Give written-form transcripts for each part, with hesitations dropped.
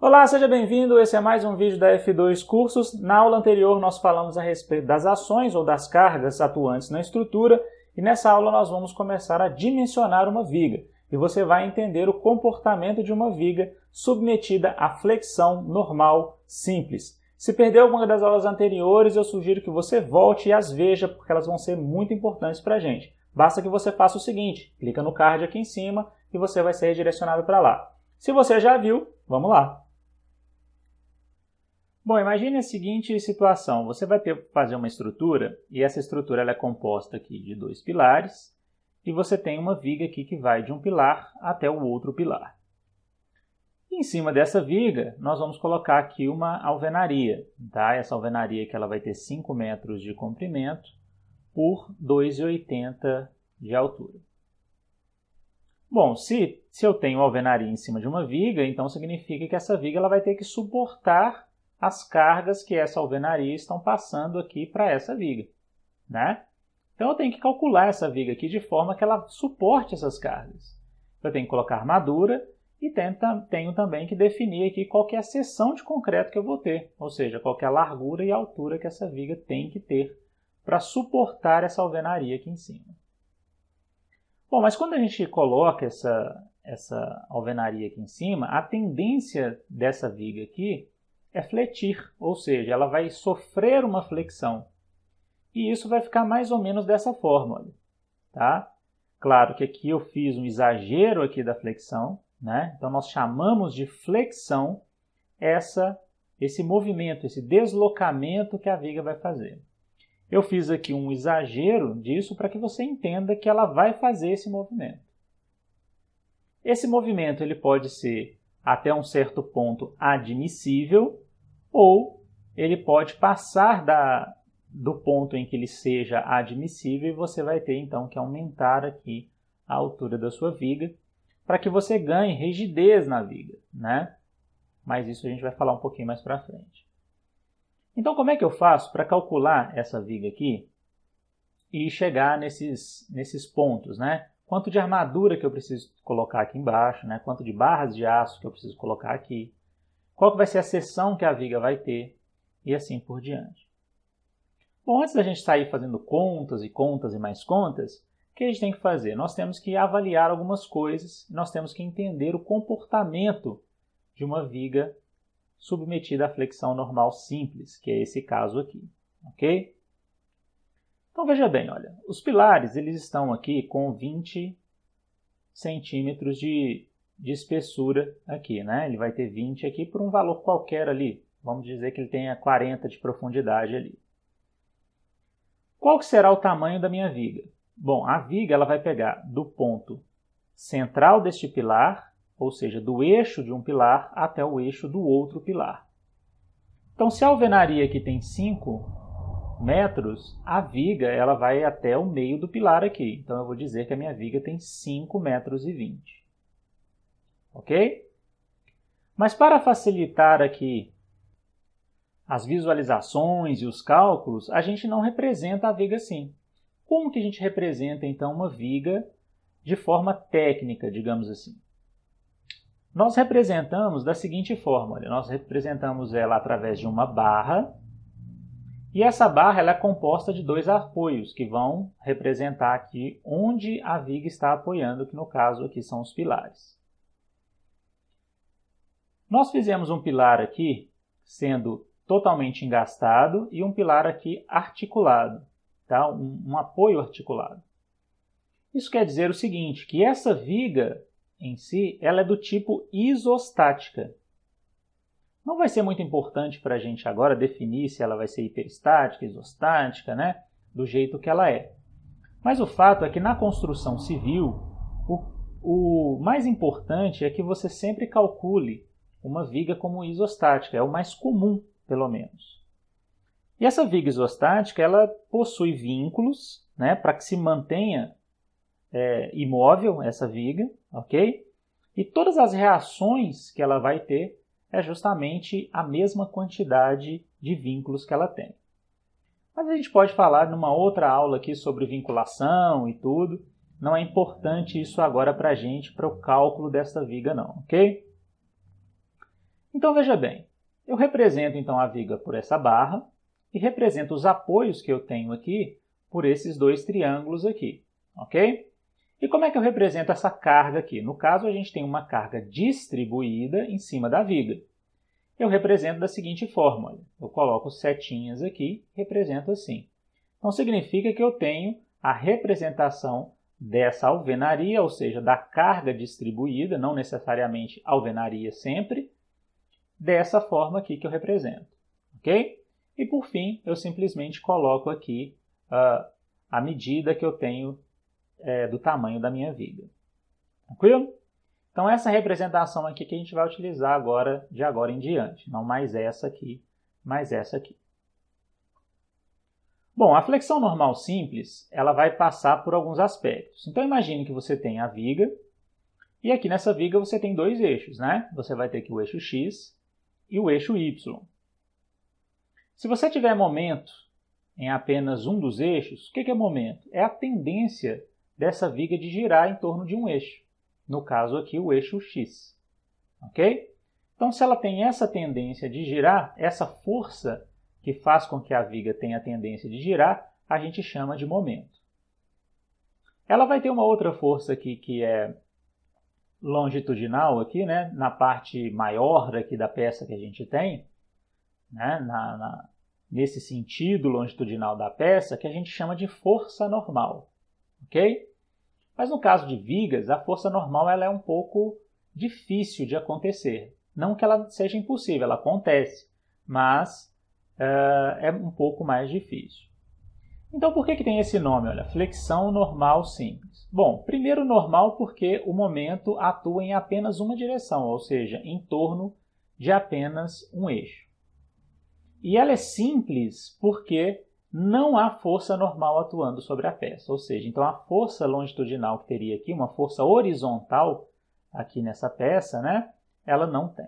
Olá, seja bem-vindo. Esse é mais um vídeo da F2 Cursos. Na aula anterior nós falamos a respeito das ações ou das cargas atuantes na estrutura e nessa aula nós vamos começar a dimensionar uma viga e você vai entender o comportamento de uma viga submetida à flexão normal simples. Se perdeu alguma das aulas anteriores, eu sugiro que você volte e as veja porque elas vão ser muito importantes para a gente. Basta que você faça o seguinte, clica no card aqui em cima e você vai ser redirecionado para lá. Se você já viu, vamos lá. Bom, imagine a seguinte situação. Você vai fazer uma estrutura e essa estrutura ela é composta aqui de dois pilares e você tem uma viga aqui que vai de um pilar até o outro pilar. E em cima dessa viga, nós vamos colocar aqui uma alvenaria. Tá? Essa alvenaria que ela vai ter 5 metros de comprimento por 2,80 de altura. Bom, se eu tenho alvenaria em cima de uma viga, então significa que essa viga ela vai ter que suportar as cargas que essa alvenaria estão passando aqui para essa viga, né? Então eu tenho que calcular essa viga aqui de forma que ela suporte essas cargas. Eu tenho que colocar armadura e tenho também que definir aqui qual que é a seção de concreto que eu vou ter, ou seja, qual que é a largura e a altura que essa viga tem que ter para suportar essa alvenaria aqui em cima. Bom, mas quando a gente coloca essa alvenaria aqui em cima, a tendência dessa viga aqui é fletir, ou seja, ela vai sofrer uma flexão. E isso vai ficar mais ou menos dessa forma. Olha, tá? Claro que aqui eu fiz um exagero aqui da flexão, né? Então nós chamamos de flexão esse movimento, esse deslocamento que a viga vai fazer. Eu fiz aqui um exagero disso para que você entenda que ela vai fazer esse movimento. Esse movimento ele pode ser até um certo ponto admissível, ou ele pode passar do ponto em que ele seja admissível e você vai ter então que aumentar aqui a altura da sua viga para que você ganhe rigidez na viga, né? Mas isso a gente vai falar um pouquinho mais para frente. Então como é que eu faço para calcular essa viga aqui e chegar nesses pontos, né? Quanto de armadura que eu preciso colocar aqui embaixo, né? Quanto de barras de aço que eu preciso colocar aqui, qual que vai ser a seção que a viga vai ter e assim por diante. Bom, antes da gente sair fazendo contas e mais contas, o que a gente tem que fazer? Nós temos que avaliar algumas coisas, nós temos que entender o comportamento de uma viga submetida à flexão normal simples, que é esse caso aqui, ok? Então veja bem, olha, os pilares eles estão aqui com 20 centímetros de espessura aqui, né? Ele vai ter 20 aqui por um valor qualquer ali. Vamos dizer que ele tenha 40 de profundidade ali. Qual que será o tamanho da minha viga? Bom, a viga ela vai pegar do ponto central deste pilar, ou seja, do eixo de um pilar até o eixo do outro pilar. Então, se a alvenaria aqui tem 5 metros, a viga ela vai até o meio do pilar aqui. Então, eu vou dizer que a minha viga tem 5,20 metros. Ok? Mas para facilitar aqui as visualizações e os cálculos, a gente não representa a viga assim. Como que a gente representa, então, uma viga de forma técnica, digamos assim? Nós representamos da seguinte forma, olha, nós representamos ela através de uma barra, e essa barra ela é composta de 2 apoios, que vão representar aqui onde a viga está apoiando, que no caso aqui são os pilares. Nós fizemos um pilar aqui sendo totalmente engastado e um pilar aqui articulado, tá? Um apoio articulado. Isso quer dizer o seguinte, que essa viga em si ela é do tipo isostática. Não vai ser muito importante para a gente agora definir se ela vai ser hiperestática, isostática, né? Do jeito que ela é. Mas o fato é que na construção civil, o mais importante é que você sempre calcule uma viga como isostática, é o mais comum, pelo menos. E essa viga isostática, ela possui vínculos, né, para que se mantenha imóvel essa viga, ok? E todas as reações que ela vai ter é justamente a mesma quantidade de vínculos que ela tem. Mas a gente pode falar numa outra aula aqui sobre vinculação e tudo. Não é importante isso agora para a gente, para o cálculo desta viga não, ok? Então veja bem, eu represento então a viga por essa barra e represento os apoios que eu tenho aqui por esses dois triângulos aqui, ok? E como é que eu represento essa carga aqui? No caso, a gente tem uma carga distribuída em cima da viga. Eu represento da seguinte forma, olha, eu coloco setinhas aqui e represento assim. Então significa que eu tenho a representação dessa alvenaria, ou seja, da carga distribuída, não necessariamente alvenaria sempre, dessa forma aqui que eu represento, ok? E por fim, eu simplesmente coloco aqui a medida que eu tenho do tamanho da minha viga. Tranquilo? Então essa representação aqui que a gente vai utilizar agora, de agora em diante, não mais essa aqui, mas essa aqui. Bom, a flexão normal simples, ela vai passar por alguns aspectos. Então imagine que você tem a viga, e aqui nessa viga você tem dois eixos, né? Você vai ter aqui o eixo X e o eixo Y. Se você tiver momento em apenas um dos eixos, o que é momento? É a tendência dessa viga de girar em torno de um eixo. No caso aqui, o eixo X. Ok? Então, se ela tem essa tendência de girar, essa força que faz com que a viga tenha a tendência de girar, a gente chama de momento. Ela vai ter uma outra força aqui que é longitudinal, aqui, né? Na parte maior daqui da peça que a gente tem, né? Nesse sentido longitudinal da peça, que a gente chama de força normal. Ok? Mas no caso de vigas, a força normal ela é um pouco difícil de acontecer. Não que ela seja impossível, ela acontece, mas é um pouco mais difícil. Então por que tem esse nome? Olha, flexão normal simples. Bom, primeiro normal porque o momento atua em apenas uma direção, ou seja, em torno de apenas um eixo. E ela é simples porque não há força normal atuando sobre a peça, ou seja, então a força longitudinal que teria aqui, uma força horizontal aqui nessa peça, né, ela não tem,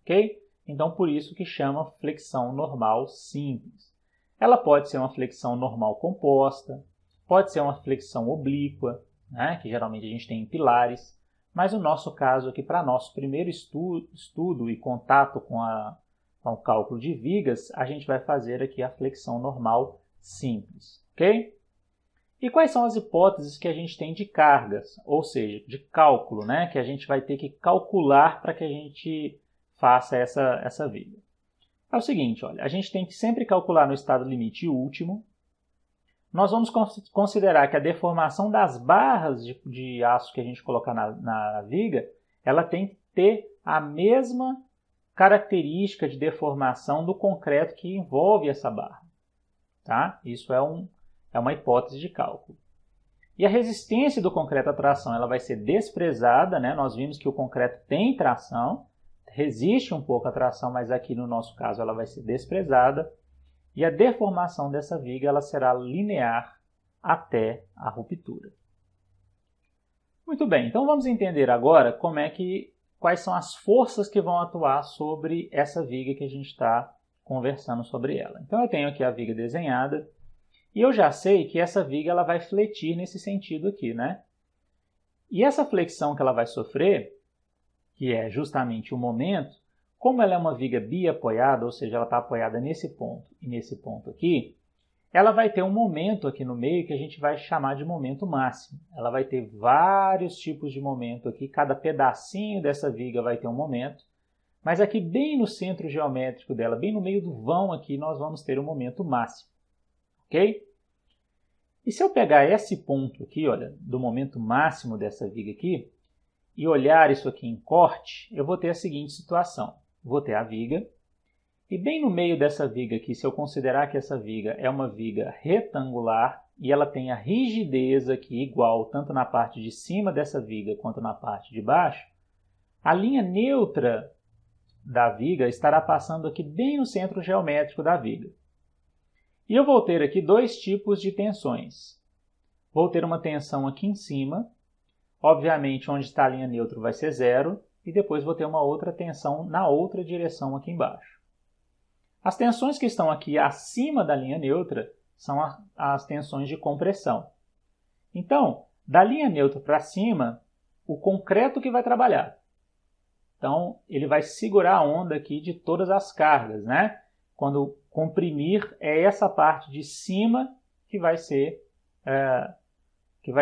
ok? Então por isso que chama flexão normal simples. Ela pode ser uma flexão normal composta, pode ser uma flexão oblíqua, né, que geralmente a gente tem em pilares, mas no nosso caso aqui, para nosso primeiro estudo e contato com o cálculo de vigas, a gente vai fazer aqui a flexão normal simples, ok? E quais são as hipóteses que a gente tem de cargas, ou seja, de cálculo, né? Que a gente vai ter que calcular para que a gente faça essa viga. É o seguinte, olha, a gente tem que sempre calcular no estado limite último. Nós vamos considerar que a deformação das barras de aço que a gente colocar na viga, ela tem que ter a mesma característica de deformação do concreto que envolve essa barra. Tá? Isso é uma hipótese de cálculo. E a resistência do concreto à tração ela vai ser desprezada, né? Nós vimos que o concreto tem tração, resiste um pouco à tração, mas aqui no nosso caso ela vai ser desprezada. E a deformação dessa viga ela será linear até a ruptura. Muito bem, então vamos entender agora quais são as forças que vão atuar sobre essa viga que a gente está conversando sobre ela. Então eu tenho aqui a viga desenhada e eu já sei que essa viga ela vai fletir nesse sentido aqui, né? E essa flexão que ela vai sofrer, que é justamente o momento, como ela é uma viga biapoiada, ou seja, ela está apoiada nesse ponto e nesse ponto aqui, ela vai ter um momento aqui no meio que a gente vai chamar de momento máximo. Ela vai ter vários tipos de momento aqui, cada pedacinho dessa viga vai ter um momento, mas aqui bem no centro geométrico dela, bem no meio do vão aqui, nós vamos ter um momento máximo, ok? E se eu pegar esse ponto aqui, olha, do momento máximo dessa viga aqui, e olhar isso aqui em corte, eu vou ter a seguinte situação. Vou ter a viga, e bem no meio dessa viga aqui, se eu considerar que essa viga é uma viga retangular e ela tem a rigidez aqui igual tanto na parte de cima dessa viga quanto na parte de baixo, a linha neutra da viga estará passando aqui bem no centro geométrico da viga. E eu vou ter aqui dois tipos de tensões. Vou ter uma tensão aqui em cima, obviamente onde está a linha neutra vai ser zero, e depois vou ter uma outra tensão na outra direção aqui embaixo. As tensões que estão aqui acima da linha neutra são as tensões de compressão. Então, da linha neutra para cima, o concreto que vai trabalhar. Então, ele vai segurar a onda aqui de todas as cargas, né? Quando comprimir, é essa parte de cima que vai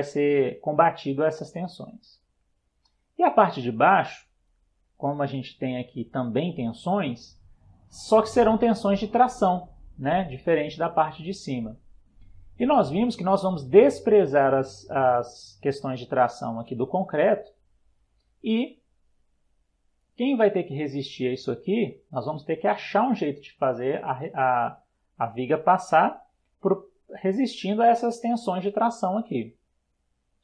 ser combatido essas tensões. E a parte de baixo, como a gente tem aqui também tensões, só que serão tensões de tração, né? Diferente da parte de cima. E nós vimos que nós vamos desprezar as questões de tração aqui do concreto e quem vai ter que resistir a isso aqui, nós vamos ter que achar um jeito de fazer a viga passar resistindo a essas tensões de tração aqui.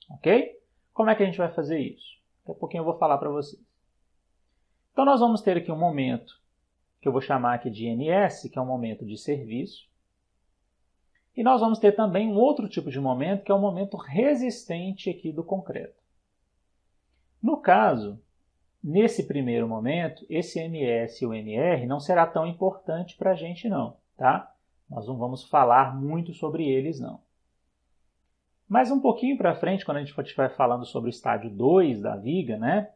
Ok? Como é que a gente vai fazer isso? Daqui a pouquinho eu vou falar para vocês. Então nós vamos ter aqui um momento que eu vou chamar aqui de NS, que é um momento de serviço. E nós vamos ter também um outro tipo de momento, que é o momento resistente aqui do concreto. No caso, nesse primeiro momento, esse MS e o MR não será tão importante para a gente não, tá? Nós não vamos falar muito sobre eles não. Mas um pouquinho para frente, quando a gente estiver falando sobre o estágio 2 da viga, né?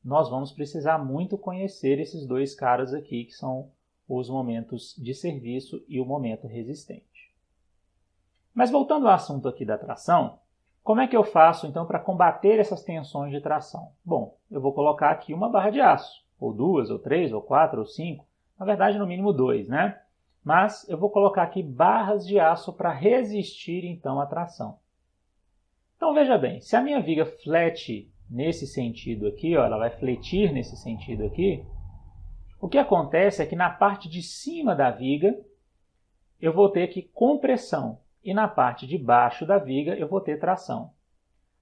Nós vamos precisar muito conhecer esses dois caras aqui, que são os momentos de serviço e o momento resistente. Mas voltando ao assunto aqui da tração, como é que eu faço então para combater essas tensões de tração? Bom, eu vou colocar aqui uma barra de aço, ou 2, ou 3, ou 4, ou 5, na verdade no mínimo 2, né? Mas eu vou colocar aqui barras de aço para resistir então à tração. Então veja bem, se a minha viga flete nesse sentido aqui, ó, ela vai fletir nesse sentido aqui, o que acontece é que na parte de cima da viga eu vou ter aqui compressão. E na parte de baixo da viga eu vou ter tração.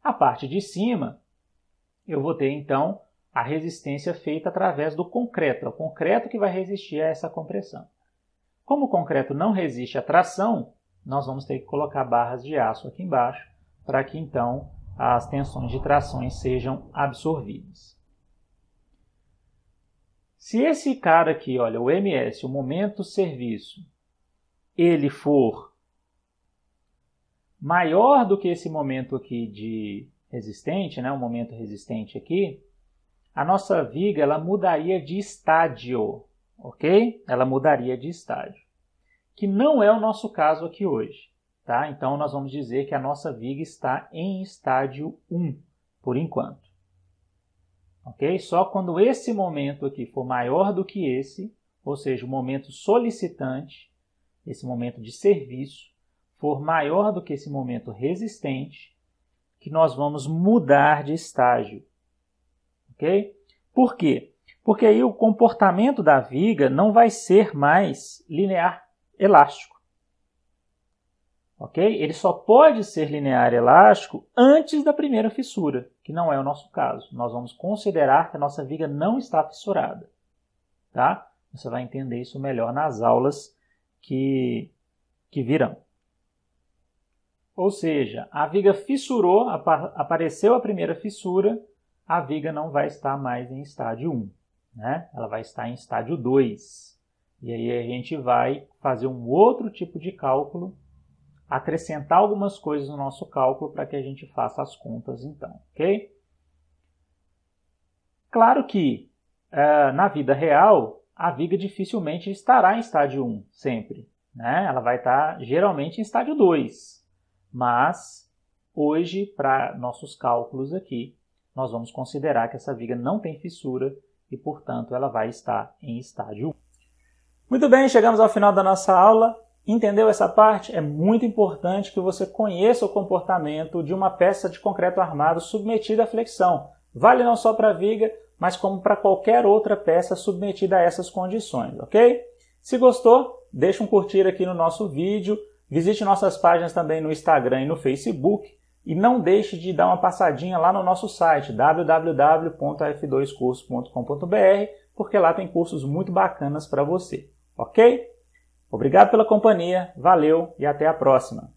A parte de cima eu vou ter então a resistência feita através do concreto. É o concreto que vai resistir a essa compressão. Como o concreto não resiste à tração, nós vamos ter que colocar barras de aço aqui embaixo para que então as tensões de trações sejam absorvidas. Se esse cara aqui, olha, o MS, o momento serviço, ele for maior do que esse momento aqui de resistente, né, o momento resistente aqui, a nossa viga ela mudaria de estágio, ok? Ela mudaria de estágio, que não é o nosso caso aqui hoje, tá? Então nós vamos dizer que a nossa viga está em estágio 1, por enquanto, ok? Só quando esse momento aqui for maior do que esse, ou seja, o momento solicitante, esse momento de serviço, for maior do que esse momento resistente, que nós vamos mudar de estágio. Ok? Por quê? Porque aí o comportamento da viga não vai ser mais linear elástico. Ok? Ele só pode ser linear elástico antes da primeira fissura, que não é o nosso caso. Nós vamos considerar que a nossa viga não está fissurada. Tá? Você vai entender isso melhor nas aulas que virão. Ou seja, a viga fissurou, apareceu a primeira fissura, a viga não vai estar mais em estágio 1, né? Ela vai estar em estágio 2. E aí a gente vai fazer um outro tipo de cálculo, acrescentar algumas coisas no nosso cálculo para que a gente faça as contas então, ok? Claro que na vida real, a viga dificilmente estará em estágio 1 sempre, né? Ela vai estar geralmente em estágio 2. Mas, hoje, para nossos cálculos aqui, nós vamos considerar que essa viga não tem fissura e, portanto, ela vai estar em estágio 1. Muito bem, chegamos ao final da nossa aula. Entendeu essa parte? É muito importante que você conheça o comportamento de uma peça de concreto armado submetida à flexão. Vale não só para a viga, mas como para qualquer outra peça submetida a essas condições, ok? Se gostou, deixa um curtir aqui no nosso vídeo. Visite nossas páginas também no Instagram e no Facebook e não deixe de dar uma passadinha lá no nosso site www.af2cursos.com.br porque lá tem cursos muito bacanas para você, ok? Obrigado pela companhia, valeu e até a próxima!